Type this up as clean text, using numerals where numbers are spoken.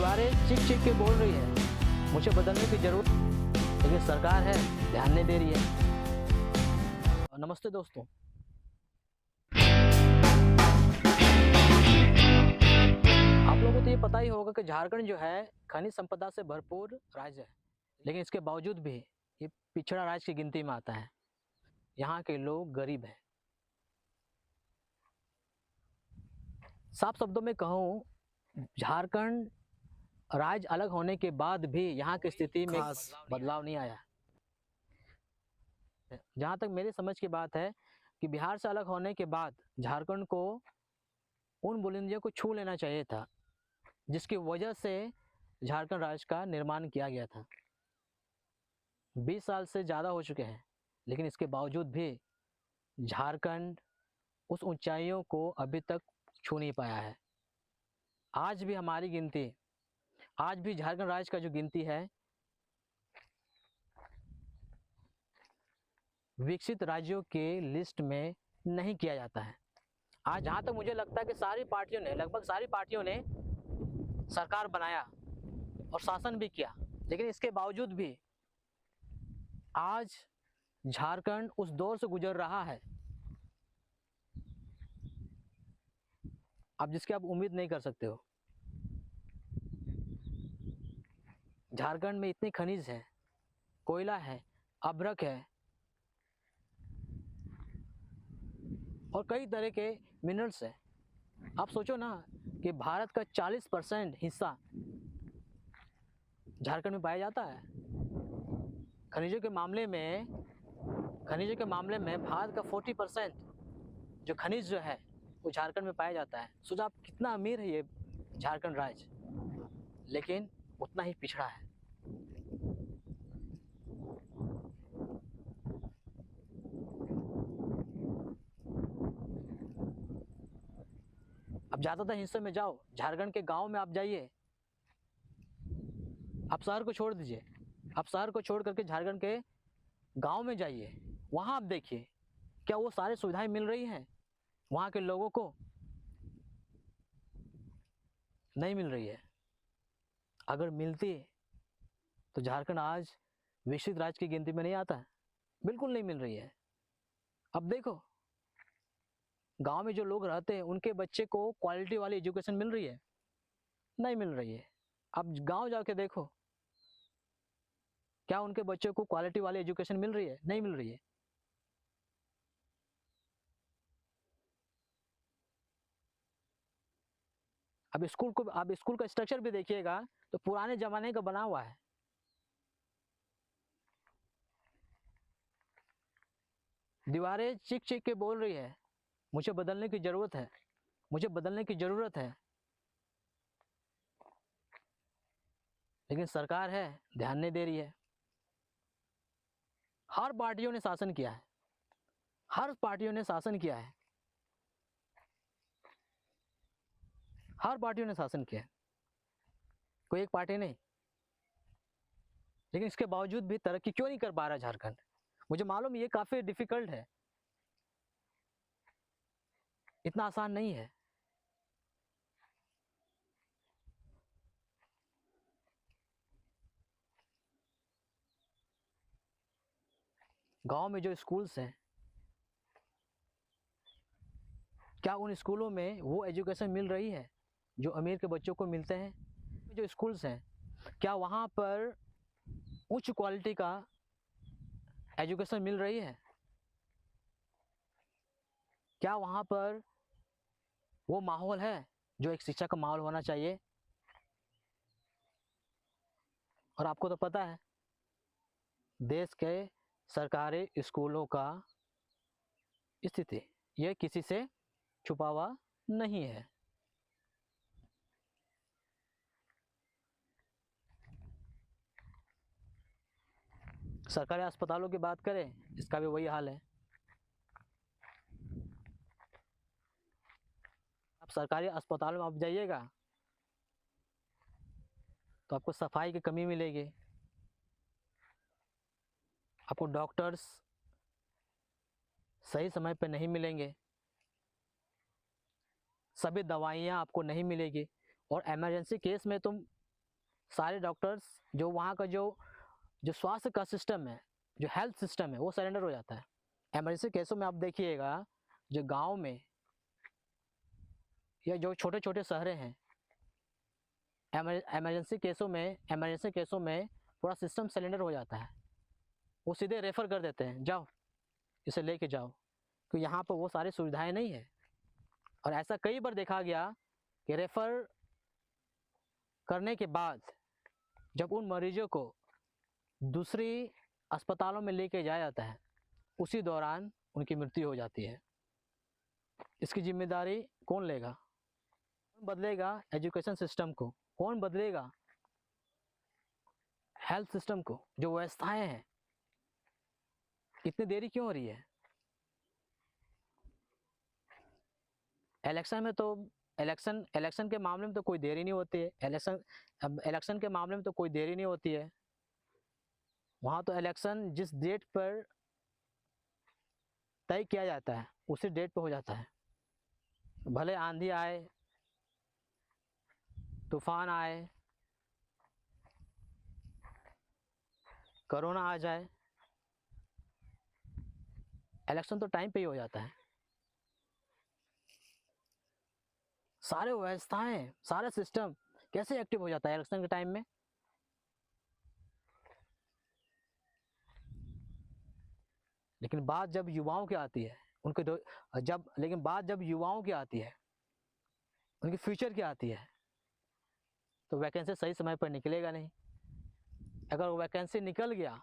दीवारें चीख चीख के बोल रही है, मुझे बदलने की जरूरत, लेकिन सरकार है ध्यान नहीं दे रही है। नमस्ते दोस्तों, आप लोगों को तो ये पता ही होगा कि झारखंड जो है खनिज संपदा से भरपूर राज्य है, लेकिन इसके बावजूद भी ये पिछड़ा राज्य की गिनती में आता है। यहाँ के लोग गरीब हैं। साफ शब्दों में कहूँ, झारखंड राज्य अलग होने के बाद भी यहाँ की स्थिति में बदलाव नहीं आया। जहाँ तक मेरी समझ की बात है कि बिहार से अलग होने के बाद झारखंड को उन बुलंदियों को छू लेना चाहिए था जिसकी वजह से झारखंड राज्य का निर्माण किया गया था। 20 साल से ज़्यादा हो चुके हैं, लेकिन इसके बावजूद भी झारखंड उस ऊंचाइयों को अभी तक छू नहीं पाया है। आज भी हमारी गिनती, आज भी झारखंड राज्य का जो गिनती है विकसित राज्यों के लिस्ट में नहीं किया जाता है। आज जहाँ तक मुझे लगता है कि सारी पार्टियों ने, लगभग सारी पार्टियों ने सरकार बनाया और शासन भी किया, लेकिन इसके बावजूद भी आज झारखंड उस दौर से गुजर रहा है अब जिसकी आप उम्मीद नहीं कर सकते हो। झारखंड में इतने खनिज है, कोयला है, अभ्रक है और कई तरह के मिनरल्स है। आप सोचो ना कि भारत का 40% हिस्सा झारखंड में पाया जाता है। खनिजों के मामले में भारत का 40% जो खनिज जो है वो झारखंड में पाया जाता है। सोचो आप कितना अमीर है ये झारखंड राज्य, लेकिन उतना ही पिछड़ा है। अब ज़्यादातर हिस्से में जाओ, झारखंड के गांव में आप जाइए, आप शहर को छोड़ दीजिए, आप शहर को छोड़ करके झारखंड के गांव में जाइए, वहां आप देखिए क्या वो सारी सुविधाएं मिल रही हैं वहां के लोगों को? नहीं मिल रही है। अगर मिलती तो झारखंड आज विकसित राज्य की गिनती में नहीं आता है। बिल्कुल नहीं मिल रही है। अब देखो, गांव में जो लोग रहते हैं उनके बच्चे को क्वालिटी वाली एजुकेशन मिल रही है? नहीं मिल रही है। अब गांव जाके देखो, क्या उनके बच्चों को क्वालिटी वाली एजुकेशन मिल रही है? नहीं मिल रही है। अब स्कूल का स्ट्रक्चर भी देखिएगा तो पुराने जमाने का बना हुआ है। दीवारें चीख चीख के बोल रही है, मुझे बदलने की जरूरत है, मुझे बदलने की जरूरत है, लेकिन सरकार है ध्यान नहीं दे रही है। हर पार्टियों ने शासन किया है, हर पार्टियों ने शासन किया है, हर पार्टियों ने शासन किया है, कोई एक पार्टी नहीं। लेकिन इसके बावजूद भी तरक्की क्यों नहीं कर पा रहा झारखंड? मुझे मालूम ये काफी डिफिकल्ट है, इतना आसान नहीं है। गांव में जो स्कूल्स हैं, क्या उन स्कूलों में वो एजुकेशन मिल रही है जो अमीर के बच्चों को मिलते हैं? जो स्कूल्स हैं, क्या वहाँ पर उच्च क्वालिटी का एजुकेशन मिल रही है? क्या वहाँ पर वो माहौल है जो एक शिक्षा का माहौल होना चाहिए? और आपको तो पता है देश के सरकारी स्कूलों का स्थिति, ये किसी से छुपा हुआ नहीं है। सरकारी अस्पतालों की बात करें, इसका भी वही हाल है। आप सरकारी अस्पतालों में आप जाइएगा तो आपको सफाई की कमी मिलेगी, आपको डॉक्टर्स सही समय पे नहीं मिलेंगे, सभी दवाइयाँ आपको नहीं मिलेगी, और इमरजेंसी केस में तुम सारे डॉक्टर्स, जो वहाँ का जो जो स्वास्थ्य का सिस्टम है, जो हेल्थ सिस्टम है, वो सरेंडर हो जाता है। इमरजेंसी केसों में आप देखिएगा, जो गांव में या जो छोटे छोटे शहरें हैं, इमरजेंसी केसों में पूरा सिस्टम सरेंडर हो जाता है। वो सीधे रेफ़र कर देते हैं, जाओ इसे लेके जाओ, क्योंकि यहाँ पर वो सारी सुविधाएं नहीं है। और ऐसा कई बार देखा गया कि रेफ़र करने के बाद जब उन मरीजों को दूसरी अस्पतालों में लेके जाया जाता है, उसी दौरान उनकी मृत्यु हो जाती है। इसकी जिम्मेदारी कौन लेगा? कौन बदलेगा एजुकेशन सिस्टम को? कौन बदलेगा हेल्थ सिस्टम को? जो व्यवस्थाएं हैं, इतनी देरी क्यों हो रही है? इलेक्शन में तो इलेक्शन के मामले में तो कोई देरी नहीं होती है। इलेक्शन के मामले में तो कोई देरी नहीं होती है। वहाँ तो इलेक्शन जिस डेट पर तय किया जाता है, उसी डेट पर हो जाता है। भले आंधी आए, तूफान आए, कोरोना आ जाए, इलेक्शन तो टाइम पे ही हो जाता है। सारे व्यवस्थाएं, सारा सिस्टम कैसे एक्टिव हो जाता है इलेक्शन के टाइम में? लेकिन बात जब युवाओं की आती है, लेकिन बात जब युवाओं की आती है, उनके फ्यूचर की आती है, तो वैकेंसी सही समय पर निकलेगा नहीं। अगर वैकेंसी निकल गया